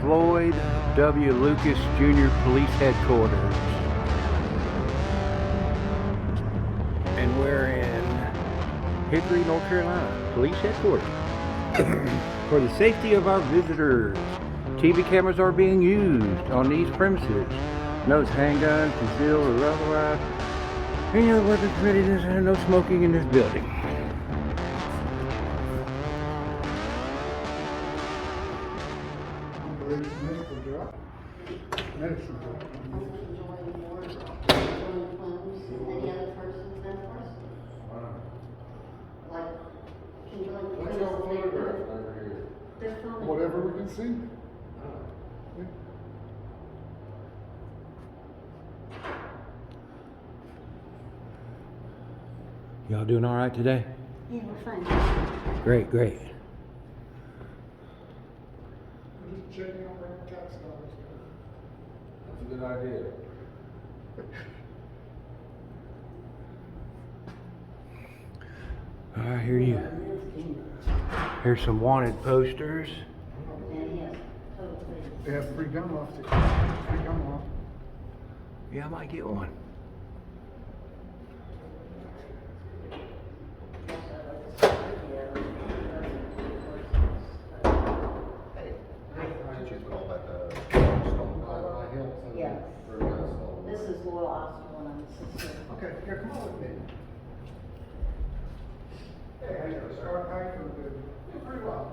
Floyd W. Lucas Jr. Police Headquarters. And we're in Hickory, North Carolina, Police Headquarters. For the safety of our visitors, TV cameras are being used on these premises. No handguns, concealed or otherwise. Any other weapons permitted, and no smoking in this building. Medicine. Any other person, that person? Like, can you like? What's your photograph over here? They're filming. Whatever we can see. Yeah. Y'all doing all right today? Yeah, we're fine. Great, great. We're just checking on our tax dollars. That's a good idea. All right, here you. Here's some wanted posters. And yes, totally. They have free gun laws. Free gun law. Yeah, I might get one. Yes. This is Loyal Hospital and I'm sister. Okay, here, come on with me. Hey, how you doing, sir? How you doing, dude? Doing pretty well.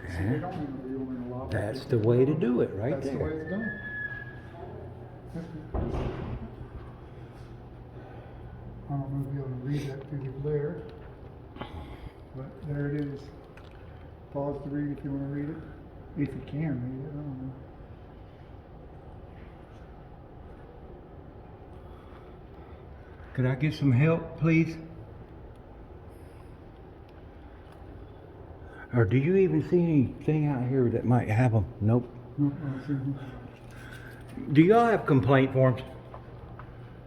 So they don't mean to real in a lot. That's the way to do it, right That's the way there. it's done. That's good. I don't know if you'll be able to read that through the glare, but there it is. Pause to read if you want to read it. If you can read it, I don't know. Could I get some help, please? Or do you even see anything out here that might have them? Nope. No, I don't see it. Do y'all have complaint forms?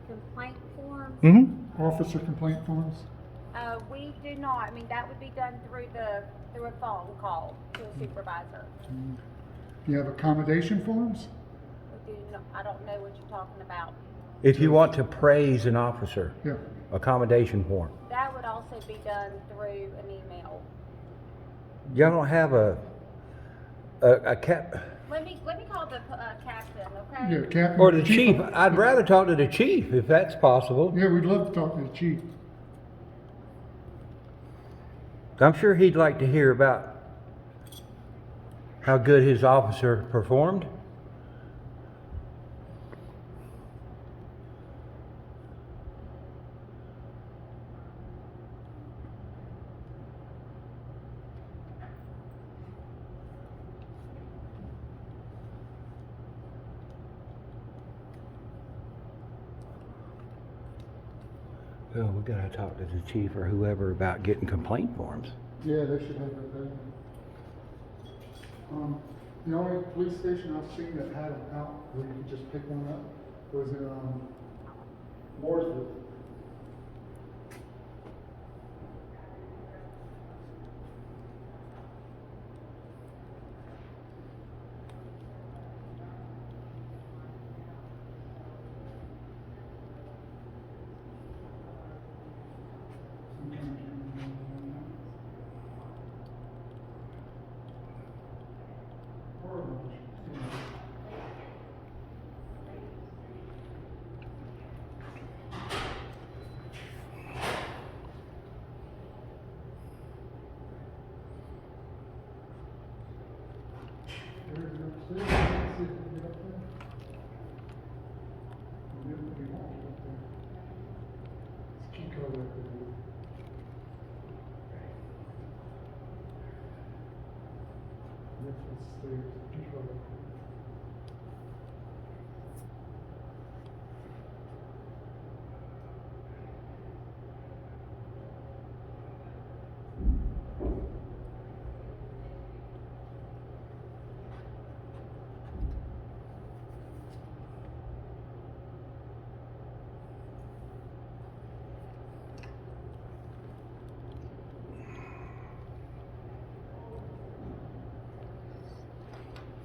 Complaint forms? Mm-hmm. Officer complaint forms? We do not. I mean, that would be done through a phone call to a supervisor. Do you have accommodation forms? We do not, I don't know what you're talking about. If you want to praise an officer, Yeah. accommodation form. That would also be done through an email. Y'all don't have a cap Let me call the captain, okay? Yeah, Captain. or the chief. I'd rather talk to the chief if that's possible. Yeah, we'd love to talk to the chief. I'm sure he'd like to hear about how good his officer performed. Well, we gotta talk to the chief or whoever about getting complaint forms. Yeah, they should have that done. The only police station I've seen that had them out where you could just pick one up was in, Mooresville.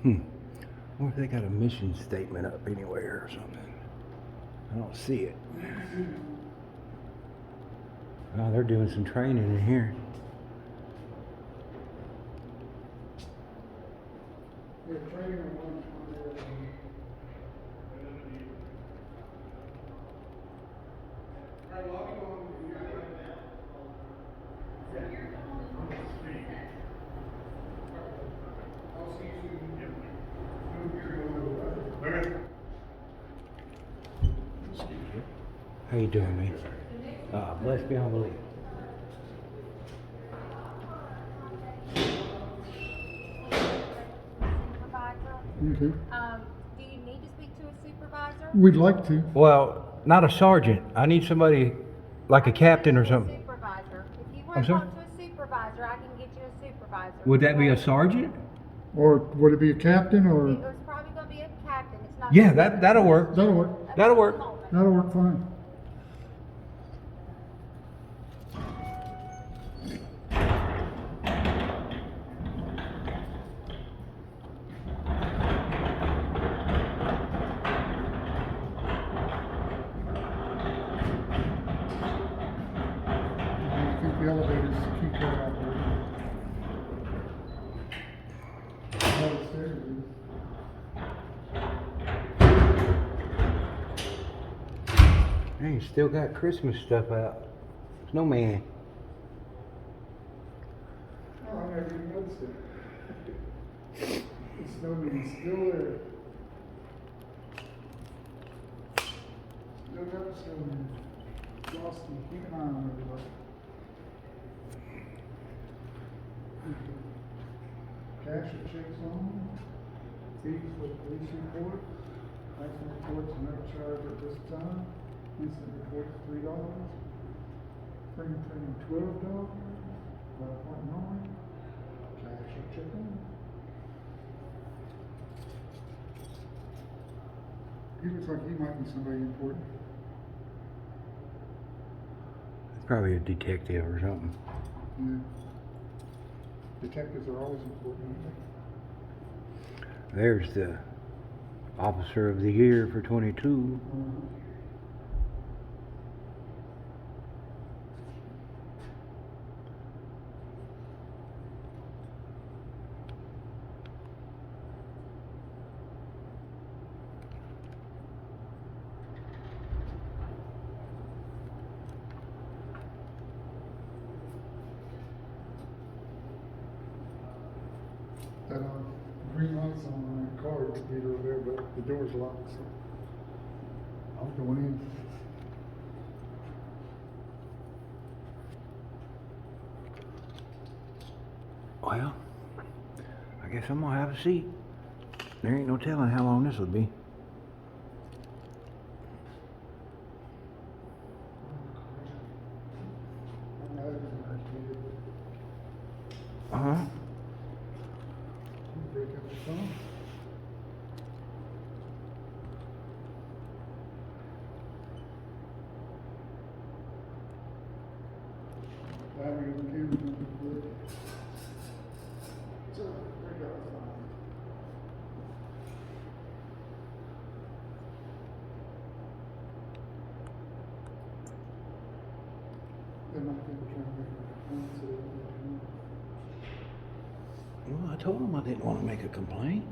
Or if they got a mission statement up anywhere or something. I don't see it. Oh, they're doing some training in here. They're training on one there. How you doing, man? Blessed beyond belief. Supervisor, Okay. do you need to speak to a supervisor? We'd like to. Well, not a sergeant. I need somebody like a captain or something. Supervisor. If you I'm want to sorry? talk to a supervisor, I can get you a supervisor. Would that be a sergeant? Or would it be a captain It or? was probably going to be a captain. It's not. Yeah, that'll work. That'll work. That'll work. That'll work fine. I think the elevator's the key card operator. Downstairs it is. Hey, still got Christmas stuff out. Snowman. Oh, I never even noticed it. The snowman's still there. Still got the snowman. Frosty, keep an eye on everybody. Cash or checks on. Fees for police report. Accident reports are no charge at this time. Incident report $3. Fingerprinting $12. 5.9. Cash or check on. He looks like he might be somebody important. Probably a detective or something. Yeah. Detectives are always important, aren't There's the officer of the year for 22. they? That green light's on the car meter over there, but the door's locked, so I'll go in. Well, I guess I'm gonna have a seat. There ain't no telling how long this will be. Uh-huh. Break up the phone. Battery on the camera doesn't work. So, break up the phone. They might think we're trying to make a phone, so they don't know. Well, I told him I didn't want to make a complaint.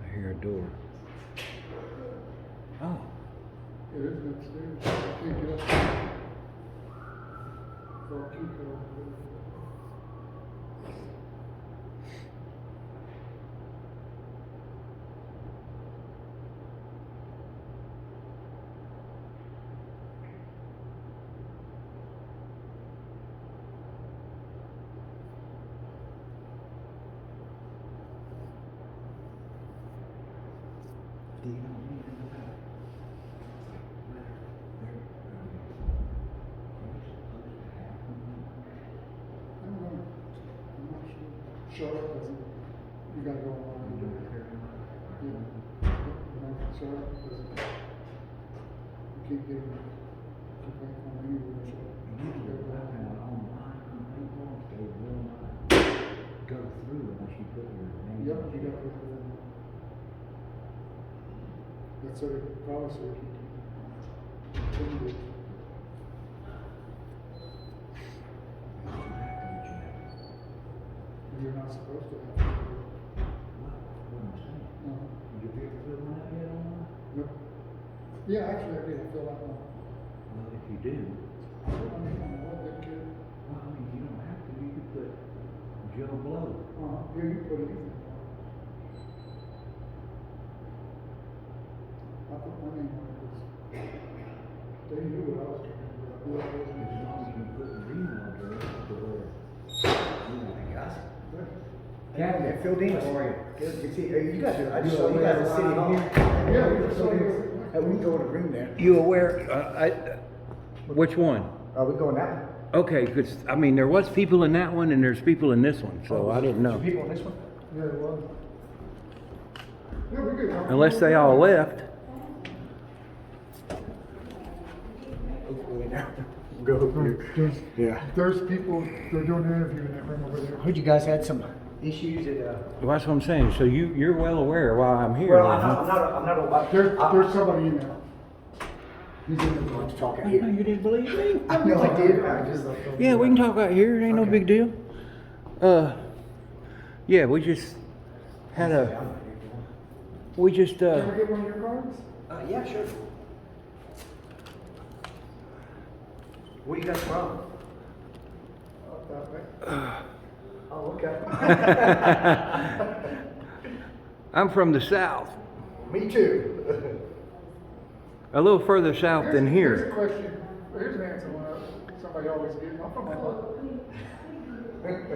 I hear a door. It is upstairs. I can't get up there. So I'll keep it over there. Do you know anything about it? I don't know. I'm not sure. Charlotte doesn't. You gotta go online. Yeah. Charlotte doesn't. You can't get a complaint from anywhere. Go through unless you put your name. Yep, you gotta go through them. That's a policy. Continue. You're not supposed to have to. No. Did you ever fill one out yet online? Nope. Yeah, actually, I did. I filled out one. Well, if you do, I mean, on the web, they could. well, I mean, you don't have to. You could put Joe Blow. Yeah, you put anything. I put my name on it because they knew what I was talking about. Who I was. As long as you put your email address to where, you know, I got it. Yeah, Phil Dean, how are you? Good to see you. You guys are, I just saw you guys are sitting here. Yeah, we just saw you. We can go in the room there. You aware, which one? Are we going that way? Okay, because, I mean, there was people in that one and there's people in this one, so I didn't know. Two people on this one? Yeah, it was. Yeah, we could. Unless they all left. Go here. There's, Yeah. there's people, they're doing an interview in that room over there. Heard you guys had some issues at, Well, that's what I'm saying, so you're well aware why I'm here. well, then, huh? I'm not, There's somebody in there. He's in the going to talk out I know here. you didn't believe me. I know I did, I just. Yeah, we can talk out here, it ain't no Okay. big deal. Yeah, we just had a, we just, Can I get one of your cards? Yeah, sure. Where you guys from? Up that way. Oh, okay. I'm from the south, Me too. a little further south than Here's a here. question. Here's an answer one somebody always gives. I'm from Ohio.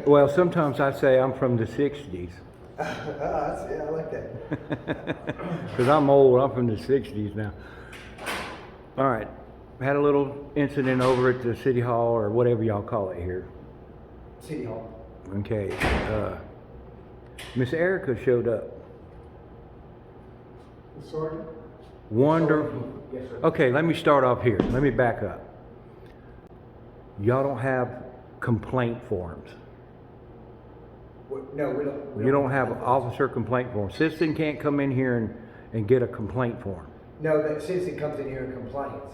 Well, sometimes I say I'm from the 60s. Yeah, I like that. Because I'm old, I'm from the 60s now. All right, had a little incident over at the city hall or whatever y'all call it here. City Hall. Okay, Miss Erica showed up. The sergeant. Wonderful. Yes, sir. Okay, let me start off here. Let me back up. Y'all don't have complaint forms. No, we don't. You don't have officer complaint forms. Citizen can't come in here and get a complaint form. No, the citizen comes in here and complains.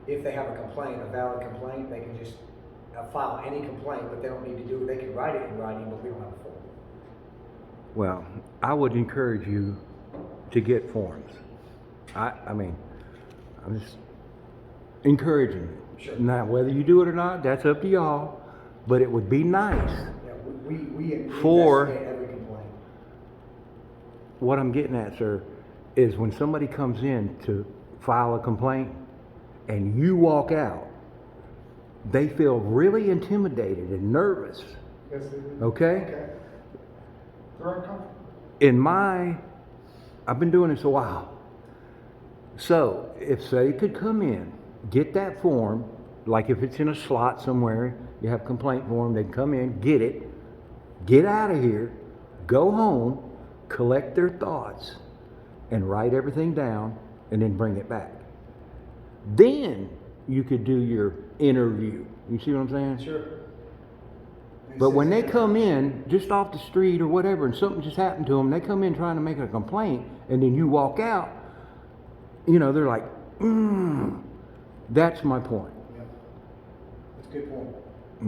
If they have a complaint, a valid complaint, they can just file any complaint, but they don't need to do it. They can write it in writing, but we don't have a form. Well, I would encourage you to get forms. I mean, I'm just encouraging you. Sure. Now, whether you do it or not, that's up to y'all, but it would be nice. Yeah, we For- investigate every complaint. What I'm getting at, sir, is when somebody comes in to file a complaint and you walk out, they feel really intimidated and nervous, Yes, they do. okay? Okay. They're uncomfortable. I've been doing this a while. So, if they could come in, get that form, like if it's in a slot somewhere, you have complaint form, they can come in, get it, get out of here, go home, collect their thoughts, and write everything down, and then bring it back. Then you could do your interview. You see what I'm saying? Sure. But when they come in just off the street or whatever, and something just happened to them, they come in trying to make a complaint, and then you walk out, you know, they're like, that's my point. Yeah. That's a good point.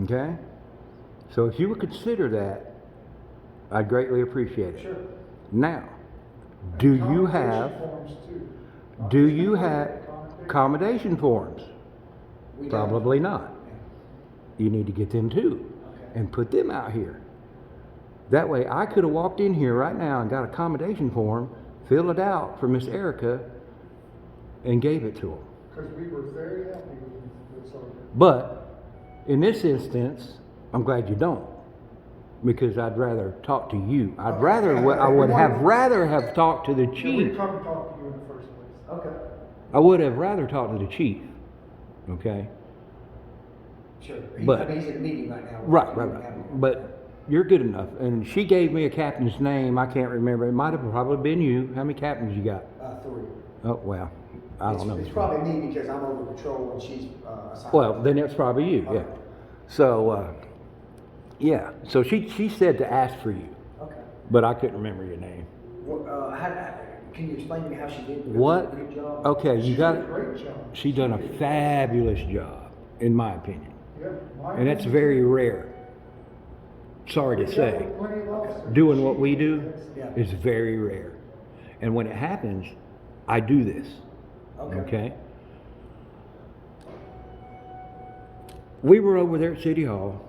Okay? So if you would consider that, I'd greatly appreciate it. Sure. Now, do you have, Commendation forms, too. do you have, commendation forms. We don't. Probably not. Yeah. You need to get them too Okay. and put them out here. That way I could have walked in here right now and got a commendation form, filled it out for Miss Erica, and gave it to them. Because we were very happy with Sergeant. But in this instance, I'm glad you don't, because I'd rather talk to you. I would have rather have talked to the Yeah, we chief. come to talk to you in the first place. Okay. I would have rather talked to the chief. Okay. Sure. But- I mean, he's in a meeting right now. Right. But you're good enough. And she gave me a captain's name. I can't remember. It might have probably been you. How many captains you got? 3. Oh well, I don't know. It's probably me because I'm over patrol and she's assigned. Well, then it's probably you. Yeah. Okay. So yeah. So she said to ask for you, Okay. but I couldn't remember your name. Well, can you explain to me how she did? What? Good job. Okay, you She got did a it. great job. She done a fabulous job, in my opinion, Yeah, my and that's opinion. very rare. Sorry to We say, got plenty of officers. doing what we do Yeah. is very rare, and when it happens, I do this. Okay. Okay. We were over there at City Hall.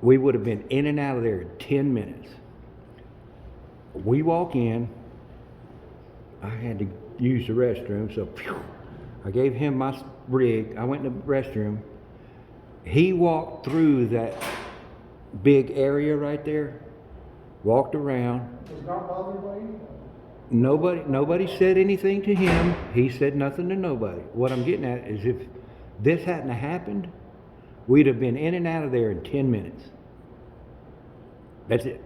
We would have been in and out of there in 10 minutes. We walk in. I had to use the restroom, so phew, I gave him my rig. I went in the restroom. He walked through that big area right there, walked around. Was not bothered by anyone. Nobody said anything to him. He said nothing to nobody. What I'm getting at is if this hadn't happened, we'd have been in and out of there in 10 minutes. That's it.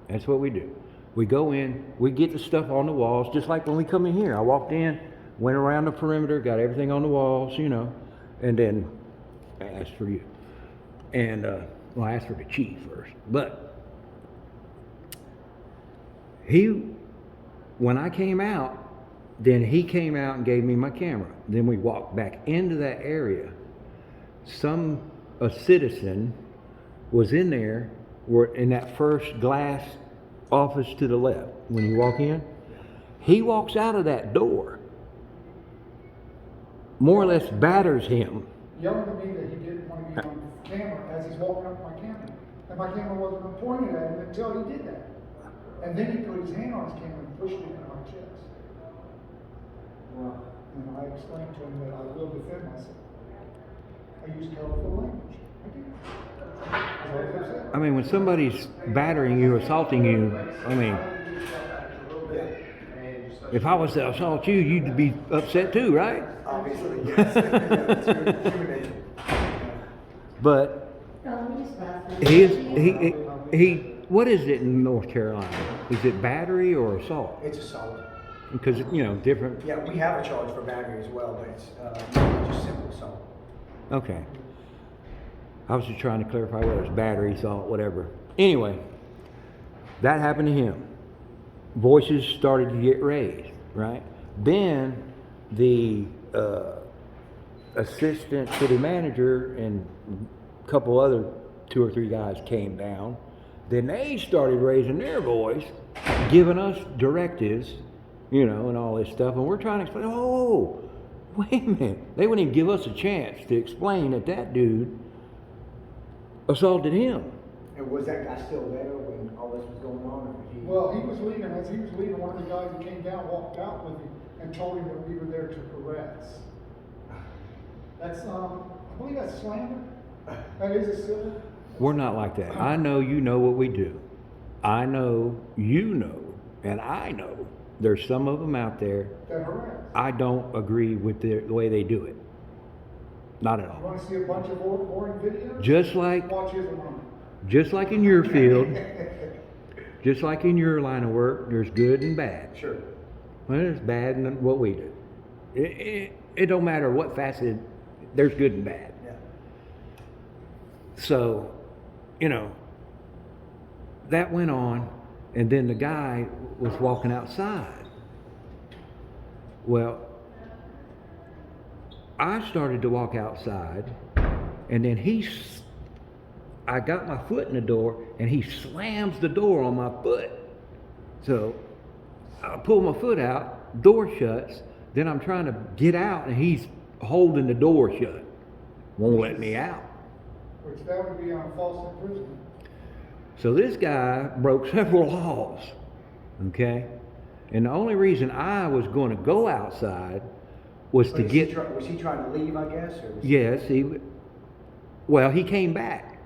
That's what we do. We go in, we get the stuff on the walls, just like when we come in here. I walked in, went around the perimeter, got everything on the walls, and then I asked for you. And, well, I asked for the chief first. But when I came out, then he came out and gave me my camera. Then we walked back into that area. A citizen was in there, in that first glass office to the left. When you walk in, he walks out of that door, more or less batters him. Yelling at me that he didn't want to be on camera as he's walking up my camera. And my camera wasn't pointed at him until he did that. And then he put his hand on his camera and pushed it in my chest. And I explained to him that I will defend myself. I use colorful language. I do. I was upset. I mean, when somebody's battering you, assaulting you, I mean, if I was to assault you, you'd be upset too, right? Obviously, yes. That's human nature. But what is it in North Carolina? Is it battery or assault? It's assault. Because, different. Yeah, we have a charge for battery as well, but it's just simple assault. Okay. I was just trying to clarify whether it's battery, assault, whatever. Anyway, that happened to him. Voices started to get raised, right? Then the assistant city manager and a couple other 2 or 3 guys came down. Then they started raising their voice, giving us directives, and all this stuff. And we're trying to explain, oh, wait a minute. They wouldn't even give us a chance to explain that dude assaulted him. And was that guy still there when all this was going on? Or he... Well, he was leaving. As he was leaving, one of the guys that came down walked out with him and told him that we were there to harass. That's, I believe that's slander. That is a civil. We're not like that. I know you know what we do. I know you know, and I know there's some of them out there. That harass. I don't agree with the way they do it. Not at You all. want to see a bunch of boring videos? Just like Watch his one. in your field, just like in your line of work, there's good and bad. Sure. Well, there's bad in what we do. It don't matter what facet, there's good and bad. Yeah. So, that went on, and then the guy was walking outside. Well, I started to walk outside, and then I got my foot in the door, and he slams the door on my foot. So I pull my foot out, door shuts, Then I'm trying to get out and he's holding the door shut. Won't let me out. Which that would be on false imprisonment. So this guy broke several laws, okay? And the only reason I was going to go outside was to get... Was he trying to leave, I guess? Or was Yes, he came back.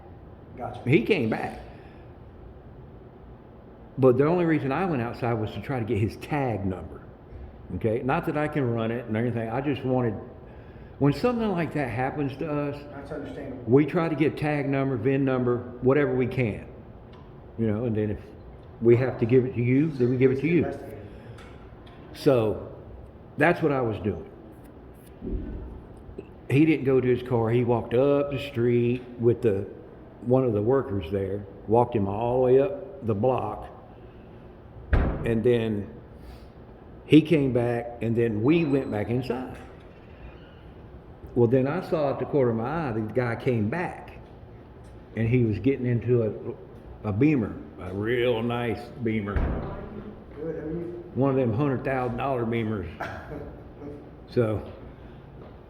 Gotcha. He came back. But the only reason I went outside was to try to get his tag number, okay? Not that I can run it and everything. I just wanted... When something like that happens to us, That's understandable. we try to get tag number, VIN number, whatever we can. You know, and then if we have to give it to you, then we give it to you. So that's what I was doing. He didn't go to his car. He walked up the street with one of the workers there, walked him all the way up the block, and then he came back, and then we went back inside. Well, then I saw at the corner of my eye, the guy came back, and he was getting into a Beamer, a real nice Beamer. Good, how are you? One of them $100,000 Beamers. So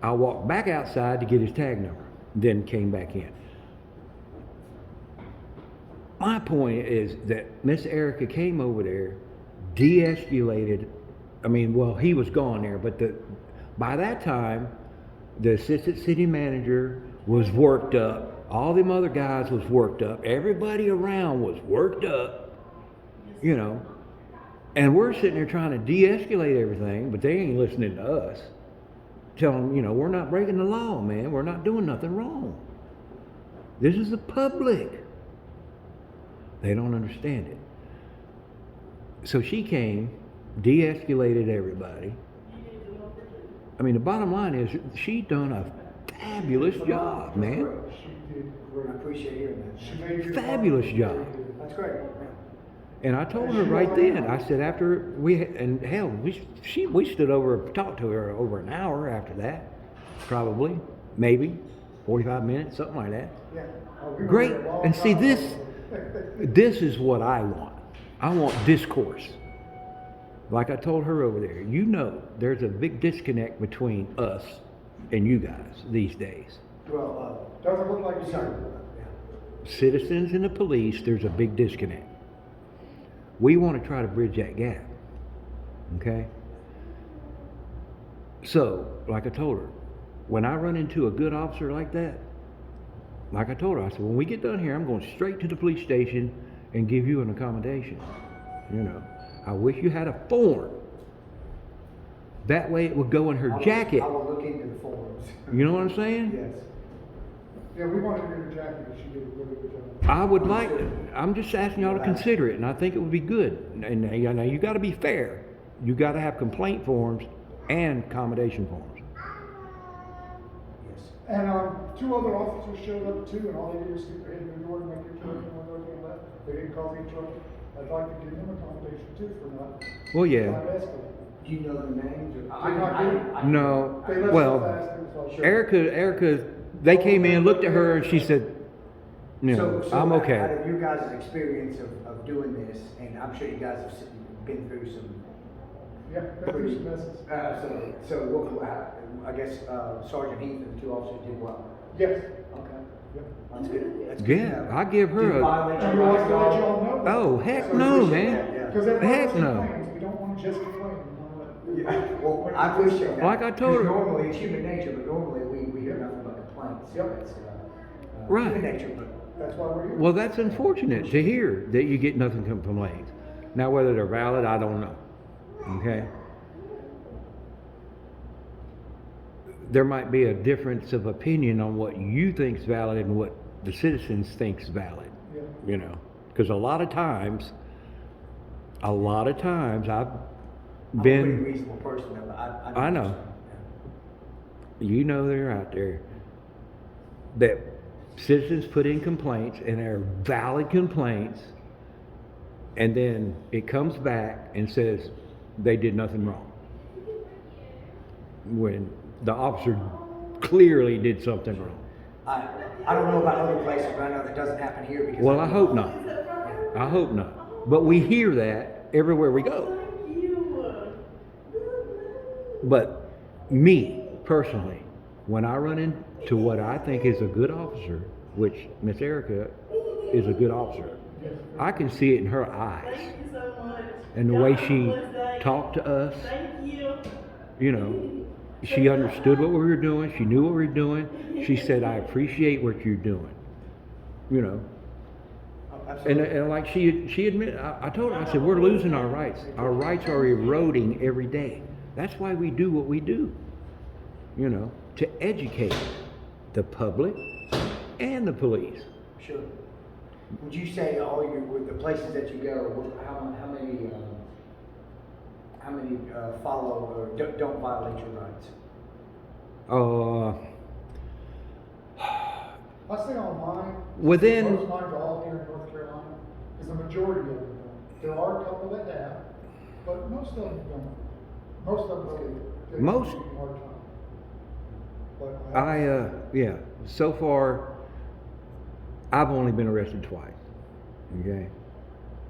I walked back outside to get his tag number, then came back in. My point is that Miss Erica came over there, de-escalated. I mean, well, he was gone there, but by that time, the assistant city manager was worked up. All them other guys was worked up. Everybody around was worked up, you know. And we're sitting there trying to de-escalate everything, but they ain't listening to us. Telling them, you know, we're not breaking the law, man. We're not doing nothing wrong. This is the public. They don't understand it. So she came, de-escalated everybody. I mean, the bottom line is she done a fabulous job, man. She did great. I appreciate hearing that. She made your Fabulous job job. very good. That's great. And I told her right then, I said after we stood over, talked to her over an hour after that, probably, maybe, 45 minutes, something like that. Yeah. Oh, we were Great. there a long And see, time. this is what I want. I want discourse. Like I told her over there, you know, there's a big disconnect between us and you guys these days. Well, Doesn't look like you sorry. said. Citizens and the police, there's a big disconnect. We want to try to bridge that gap. Okay? So, like I told her, when I run into a good officer like that, like I told her, I said, when we get done here, I'm going straight to the police station and give you an accommodation. You know, I wish you had a form. That way it would go in her jacket. I will look into the forms. You know what I'm saying? Yes. Yeah, we wanted to get her jacket, and she did a really good job. I would like, I'm just asking y'all to consider it, and I think it would be good. And now you got to be fair. You got to have complaint forms and accommodation forms. Yes. And two other officers showed up too, and all they did was stick their head in the door and make their turn when they came left. They didn't cause any trouble. I'd like to give them accommodation too for not. Well, yeah. not escalating. Do you know the names? Or? Did not get it? No, They left so well, fast, it was like. Erica, they came in, looked at her, and she said, no, So I'm Out okay. of your guys' experience of doing this, and I'm sure you guys have been through some. Yeah, been through some messes. I guess Sergeant Heath and the two officers did well. Yes. Okay. Yep. That's good. That's good. Yeah, I give her Didn't a, violate And your we rights like at to let all. y'all know that. oh, heck So no, appreciate man. that. Yeah. Because everybody Heck else no. complains, we don't want to just complain, we want to Yeah, well, I appreciate that. Like I told her- Because normally, it's human nature, but normally we hear nothing but complaints. Yep. It's, Right. Human nature, but. That's why we're here. Well, that's unfortunate to hear that you get nothing but complaints. Now, whether they're valid, I don't know. Okay? There might be a difference of opinion on what you think's valid and what the citizens think's valid. Yeah. You know, because a lot of times I've I'm a been. pretty reasonable person, though. I know. You know they're out there that citizens put in complaints and they're valid complaints, and then it comes back and says they did nothing wrong when the officer clearly did something wrong. I don't know about other places, but I know that doesn't happen here because. Well, I hope not. I hope not. But we hear that everywhere we go. But me, personally, when I run into what I think is a good officer, which Miss Erica is a good officer, I can see it in her eyes. Thank you so much. And the Y'all way have a she blessed day. talked to us, Thank you. you know, she understood what we were doing. She knew what we were doing. She said, I appreciate what you're doing. You know. And like she admitted, I told her, I said, we're losing our rights. Our rights are eroding every day. That's why we do what we do. You know, to educate the public and the police. Sure. Would you say with the places that you go, how many follow or don't violate your rights? I say on mine. Within- Most mines are all here in North Carolina, is the majority of them don't. There are a couple that have, but most of them don't. Most of them really. give Most- me a hard time. But yeah. So far, I've only been arrested twice. Okay.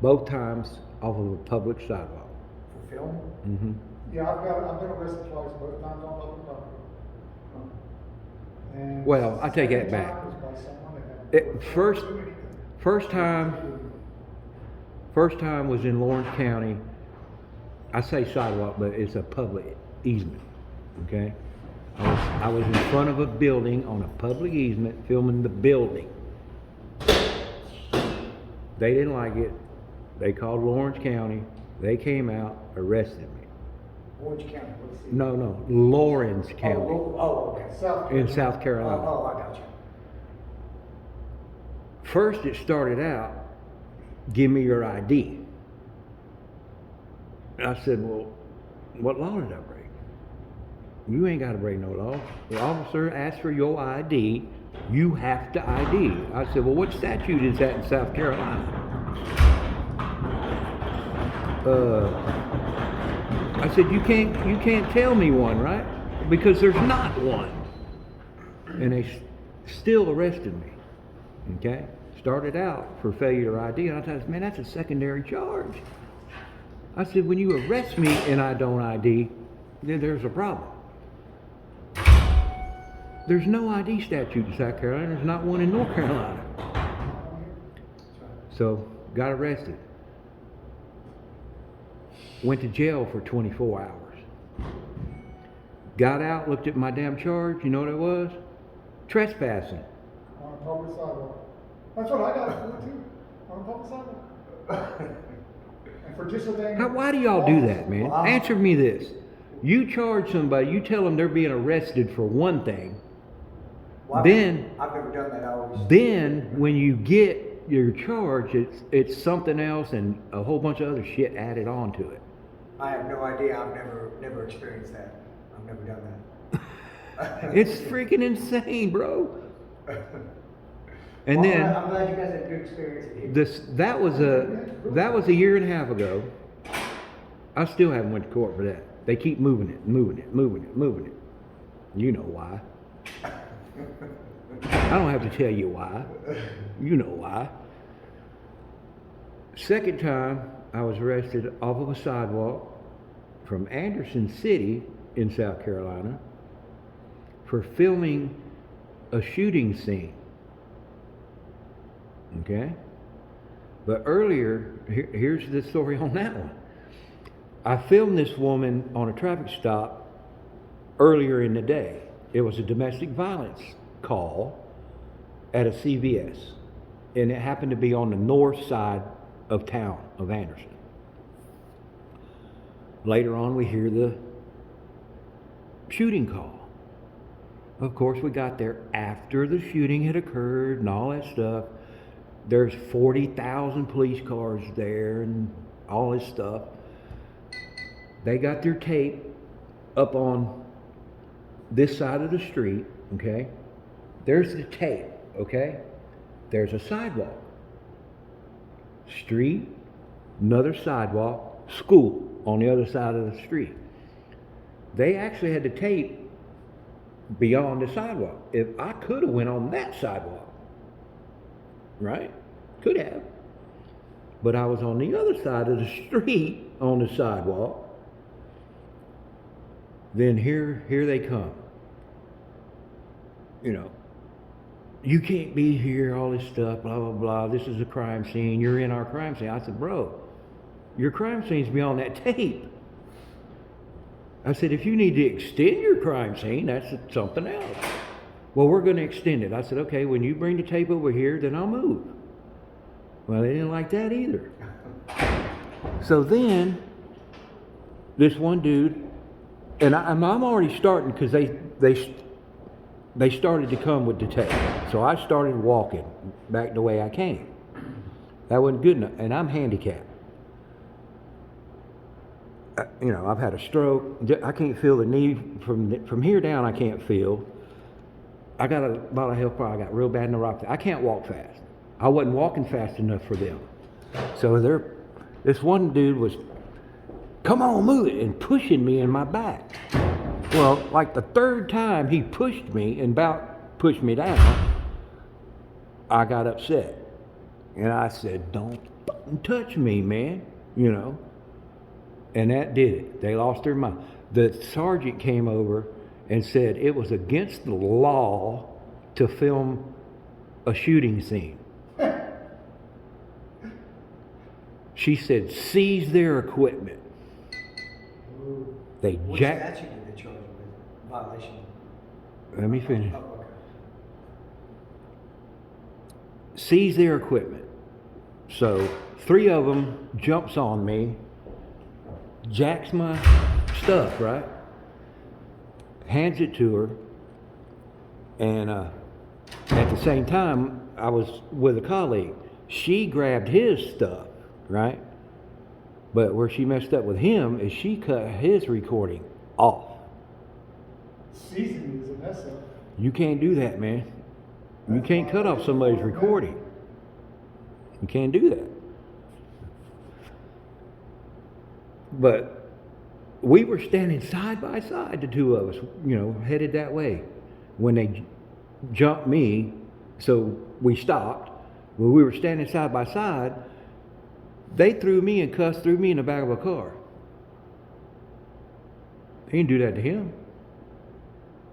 Both times off of a public sidewalk. For film? Mm-hmm. Yeah, I've been arrested twice, both times on public property. And Well, I take that second back. time was by someone that had- First time was in Lawrence County. I say sidewalk, but it's a public easement. Okay. I was in front of a building on a public easement filming the building. They didn't like it. They called Lawrence County. They came out, arrested me. Orange County, what's the? No, Lawrence County Okay. South in Carolina. South Carolina. Oh, I got you. First it started out, give me your ID. And I said, well, what law did I break? You ain't got to break no law. The officer asked for your ID. You have to ID. I said, well, what statute is that in South Carolina? I said, you can't tell me one, right? Because there's not one. And they still arrested me. Okay? Started out for failure to ID, and I thought, man, that's a secondary charge. I said, when you arrest me and I don't ID, then there's a problem. There's no ID statute in South Carolina. There's not one in North Carolina. So, got arrested. Went to jail for 24 hours. Got out, looked at my damn charge. You know what it was? Trespassing. On a public sidewalk. That's what I got it for too, on a public sidewalk. And for disobeying. Why do y'all do that, man? Wow. Answer me this. You charge somebody, you tell them they're being arrested for one thing. Well, Then- I've never done that. I always. Then, when you get your charge, it's something else and a whole bunch of other shit added on to it. I have no idea. I've never experienced that. I've never done that. It's freaking insane, bro. And Well, then I'm glad you guys had a good experience. that was a year and a half ago. I still haven't went to court for that. They keep moving it. You know why. I don't have to tell you why. You know why. Second time, I was arrested off of a sidewalk from Anderson City in South Carolina for filming a shooting scene. Okay? But earlier, here's the story on that one. I filmed this woman on a traffic stop earlier in the day. It was a domestic violence call at a CVS. And it happened to be on the north side of town of Anderson. Later on, we hear the shooting call. Of course, we got there after the shooting had occurred and all that stuff. There's 40,000 police cars there and all this stuff. They got their tape up on this side of the street, okay? There's the tape, okay? There's a sidewalk. Street, another sidewalk, school on the other side of the street. They actually had the tape beyond the sidewalk. If I could have went on that sidewalk, right? Could have. But I was on the other side of the street on the sidewalk. then here they come. You know, you can't be here, all this stuff, blah, blah, blah. This is a crime scene. You're in our crime scene. I said, bro, your crime scene's beyond that tape. I said, if you need to extend your crime scene, that's something else. Well, we're going to extend it. I said, okay, when you bring the tape over here, then I'll move. Well, they didn't like that either. So then, this one dude, and I'm already starting because they started to come with the tape. So I started walking back the way I came. That wasn't good enough, and I'm handicapped. You know, I've had a stroke. I can't feel the knee from here down. I can't feel. I got a lot of health problems. I got real bad neuropathy. I can't walk fast. I wasn't walking fast enough for them. So this one dude was, come on, move it, and pushing me in my back. Well, like the third time he pushed me and about pushed me down, I got upset. And I said, don't fucking touch me, man, you know. And that did it. They lost their mind. The sergeant came over and said it was against the law to film a shooting scene. She said, seize their equipment. They What jacked. statute did they charge you with? Violation? Let me finish. Oh, okay. Seize their equipment. So 3 of them jumps on me, jacks my stuff, right? Hands it to her, and at the same time, I was with a colleague. She grabbed his stuff, right? But where she messed up with him is she cut his recording off. Seasoning is a mess up. You can't do that, man. You can't cut off somebody's recording. You can't do that. But we were standing side by side, the 2 of us, you know, headed that way. When they jumped me, so we stopped. When we were standing side by side, they threw me and cussed threw me in the back of a car. They didn't do that to him.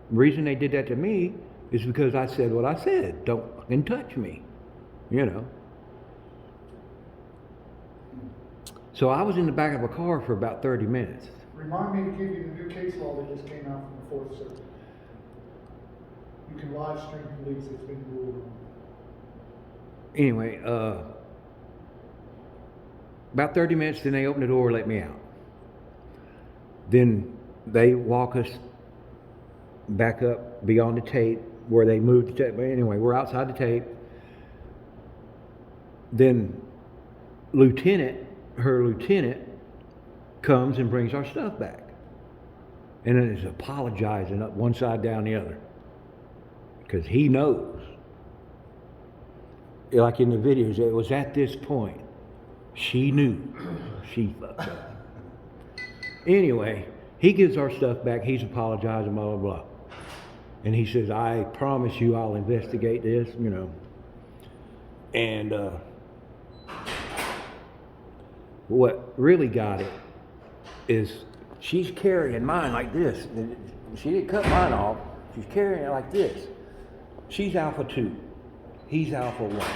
The reason they did that to me is because I said what I said. Don't fucking touch me, you know. So I was in the back of a car for about 30 minutes. Remind me to give you the new case law that just came out from the 4th Circuit. You can live stream police, it's been ruled on. Anyway, about 30 minutes, then they open the door and let me out. Then they walk us back up beyond the tape where they moved the tape. But anyway, we're outside the tape. Then her lieutenant comes and brings our stuff back. And then is apologizing up one side down the other. Because he knows. Like in the videos, it was at this point. She knew. She fucked up. Anyway, he gives our stuff back. He's apologizing, blah, blah, blah. And he says, I promise you I'll investigate this, you know. And what really got it is she's carrying mine like this. She didn't cut mine off. She's carrying it like this. She's Alpha 2. He's Alpha 1.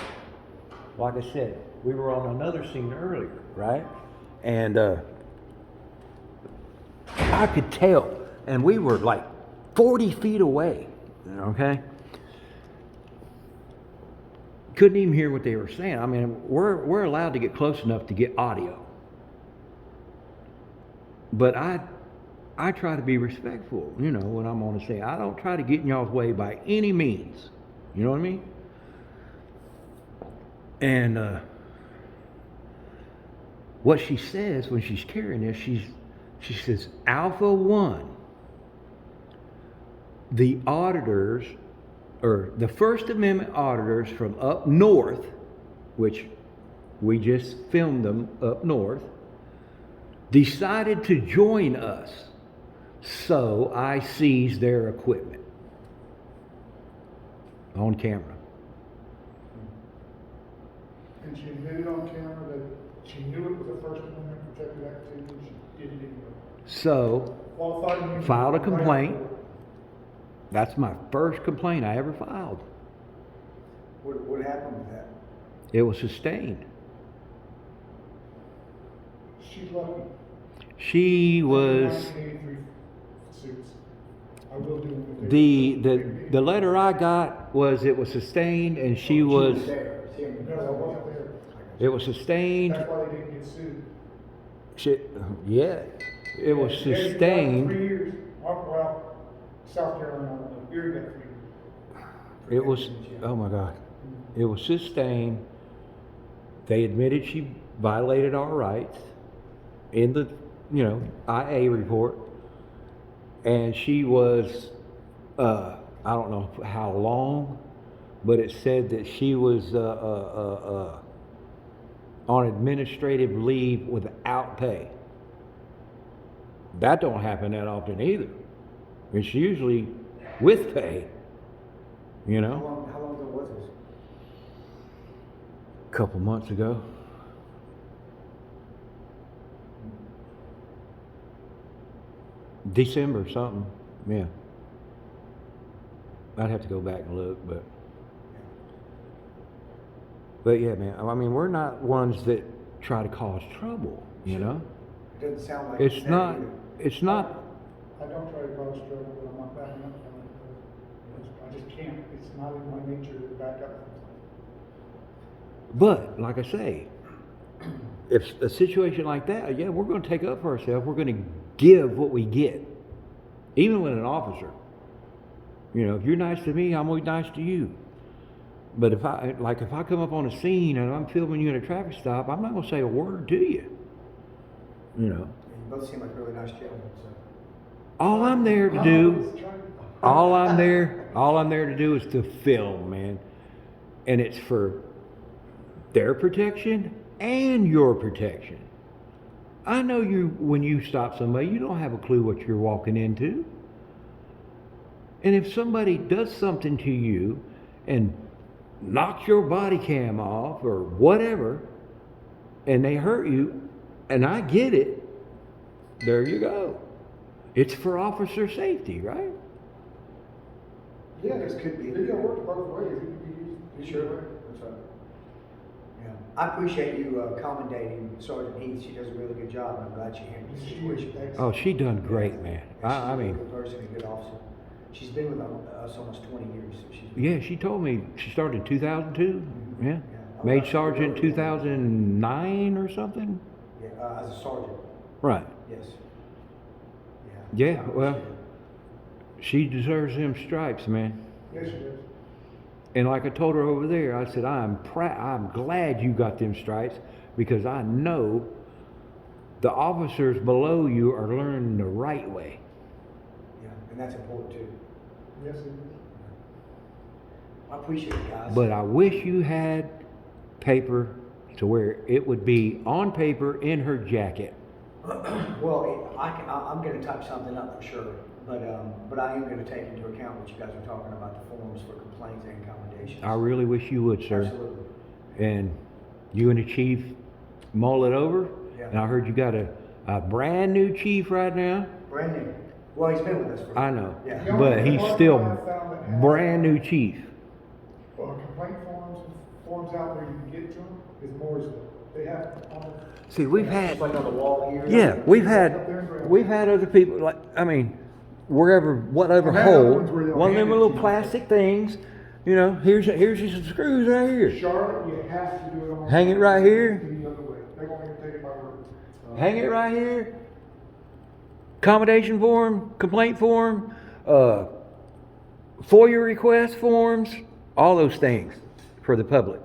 Like I said, we were on another scene earlier, right? And I could tell. And we were like 40 feet away, okay? Couldn't even hear what they were saying. I mean, we're allowed to get close enough to get audio. But I try to be respectful, you know, when I'm on the scene. I don't try to get in y'all's way by any means. You know what I mean? And what she says when she's carrying this, she says, Alpha 1, the auditors, or the First Amendment auditors from up north, which we just filmed them up north, decided to join us, so I seized their equipment on camera. And she admitted on camera that she knew it was a First Amendment protected activity, she did it anyway. So qualified immunity. filed a Right. complaint. That's my first complaint I ever filed. What happened with that? It was sustained. She's lucky. She was, 1983 suits. I will do them. the letter I got was it was sustained and she was, there. She was No, I wasn't there. it was sustained. That's why they didn't get sued. She, yeah, it was Yeah, you got sustained. 3 years. Well, South Carolina, I don't know. Erie got 3 years. It was, oh my God. It was sustained. They admitted she violated our rights in the, IA report. And she was, I don't know how long, but it said that she was on administrative leave without pay. That don't happen that often either. It's usually with pay, How long ago was this? Couple months ago. December something, yeah. I'd have to go back and look, but yeah, man. I mean, we're not ones that try to cause trouble, It doesn't sound like It's that not. either. It's not. I don't try to cause trouble, but I'm not backing up from it. I just can't. It's not in my nature to back up. But like I say, if a situation like that, yeah, we're going to take up for ourselves. We're going to give what we get, even with an officer. If you're nice to me, I'm always nice to you. But if I come up on a scene and I'm filming you in a traffic stop, I'm not going to say a word to you. You both seem like really nice gentlemen. So. All I'm there to do, all I'm there to do is to film, man. And it's for their protection and your protection. I know when you stop somebody, you don't have a clue what you're walking into. And if somebody does something to you and knocks your body cam off or whatever, and they hurt you, and I get it, there you go. It's for officer safety, right? Yeah, This could be- Video works both ways. It could be used. Sure. That's right. Yeah. I appreciate you accommodating Sergeant Heath. She does a really good job. I'm glad she handled the situation. Oh, she done great, man. I She's a mean, good person, a good officer. She's been with us almost 20 years. So she's yeah, she told me she started in 2002. Yeah. Yeah. Made sergeant 2009 or something. Yeah, as a sergeant. Right. Yes. Yeah, I well, appreciate it. she deserves them stripes, man. Yes, it is. And like I told her over there, I said, I'm glad you got them stripes because I know the officers below you are learning the right way. Yeah, and that's important too. Yes, it is. I appreciate it, guys. But I wish you had paper to where it would be on paper in her jacket. Well, I'm going to type something up for sure, but I am going to take into account what you guys are talking about, the forms for complaints and commendations. I really wish you would, sir. Absolutely. And you and the chief mull it over. Yeah. And I heard you got a brand new chief right now. Brand new. Well, he's been with us for. I know, Yeah. The only but he's department still I've found that has, brand new chief. Complaint forms out where you can get to them is Mooresville. They have all. See, we've had, Just like on the wall here. yeah, we've had other people, like, I mean, whatever I've had hole, other ones where they'll one of them hand it little to you. plastic things, here's some screws right here. Charlotte, you have to do it on. Hang it right here. The other way. They won't even take it by word. Hang it right here. Accommodation form, complaint form, FOIA request forms, all those things for the public.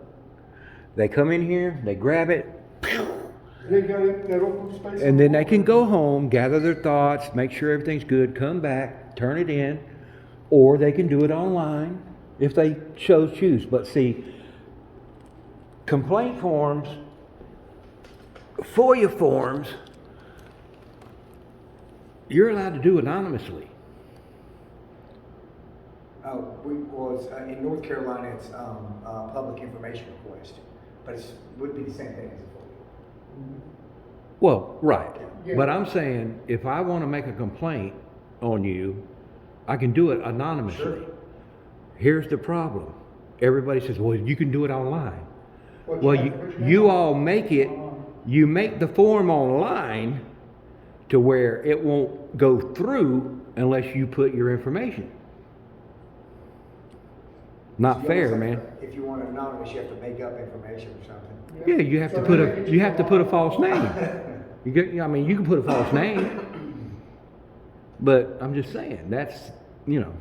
They come in here, they grab it, They got it, that open space. and then they can go home, gather their thoughts, make sure everything's good, come back, turn it in, or they can do it online if they choose. But see, complaint forms, FOIA forms, you're allowed to do anonymously. In North Carolina, it's public information request, but it would be the same thing as a FOIA. Well, right. Yeah. But I'm saying, if I want to make a complaint on you, I can do it anonymously. Sure. Here's the problem. Everybody says, well, you can do it online. Well, have to put your name you on all make it, online. you make the form online to where it won't go through unless you put your information. Not You fair, almost man. have to- If you want it anonymous, you have to make up information or something. Yeah, you have So to put then a they you can have to just put a go false online. name. You get, I mean, you can put a false name, but I'm just saying that's, you know.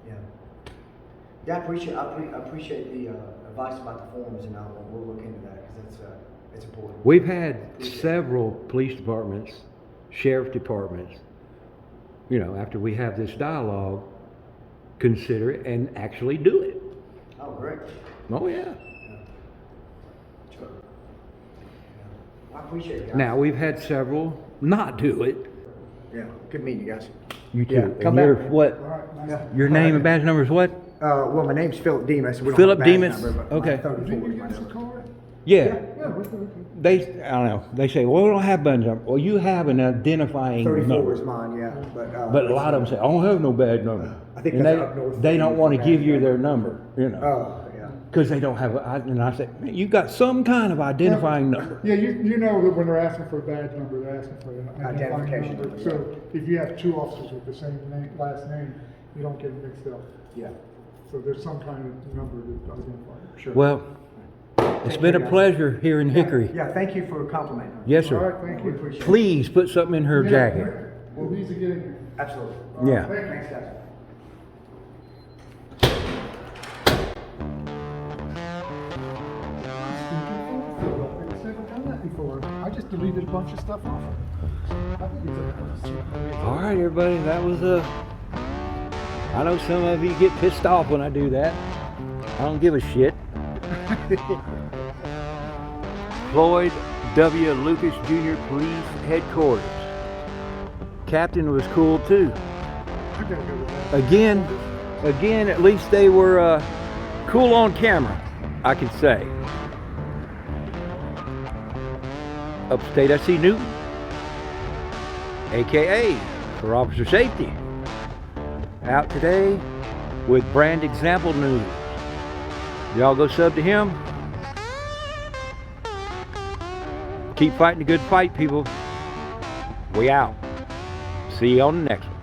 Yeah. Yeah, I appreciate the advice about the forms, and we'll look into that because it's important. We've had several police departments, sheriff departments, you know, after we have this dialogue, consider it and actually do it. Oh, great. Oh yeah. Yeah. Sure. Yeah. I appreciate it, guys. Now we've had several not do it. Yeah, good meeting you guys. You too. Yeah, And come you're back. what? All right, nice. Yeah. Your name and badge number is what? Well, my name's Philip Demas. We don't Philip have a badge Demas? number, but Okay. my 34 Did you is my give us a number. card? Yeah. Yeah, what's the, They, I don't know. They say, well, we don't have badge number. Well, you have an identifying 34 number. is mine, yeah. But a lot of them say, I don't have no badge number. I think and that's up they, north. they don't want to Badge give you number. their number, you know, Oh, yeah. because they don't have. And I say, man, you got some kind of identifying number. yeah, you know that when they're asking for a badge number, they're asking for an identifying Identification number. number, So if you have two officers with the same name, last name, you don't get mixed up. Yeah. So there's some kind of number that identifies. Sure. Well, it's Thank been you, a guys. pleasure here in Hickory. Yeah, thank you for complimenting me. Yes, All sir. right, thank We you. appreciate it. Please put something in her Yeah, jacket. Well, easy to get in here. Absolutely. Yeah. Thanks, guys. I've never done that before. I just deleted a bunch of stuff off. I think it's All right, everybody. That was I know some of you get pissed off when I do that. I don't give a shit. Floyd W. Lucas Jr. Police Headquarters. Captain was cool too. I gotta go with that. Again, at least they were cool on camera, I can say. Upstate SC Newton, AKA for Officer Safety, out today with brand example news. Y'all go sub to him. Keep fighting the good fight, people. We out. See you on the next one.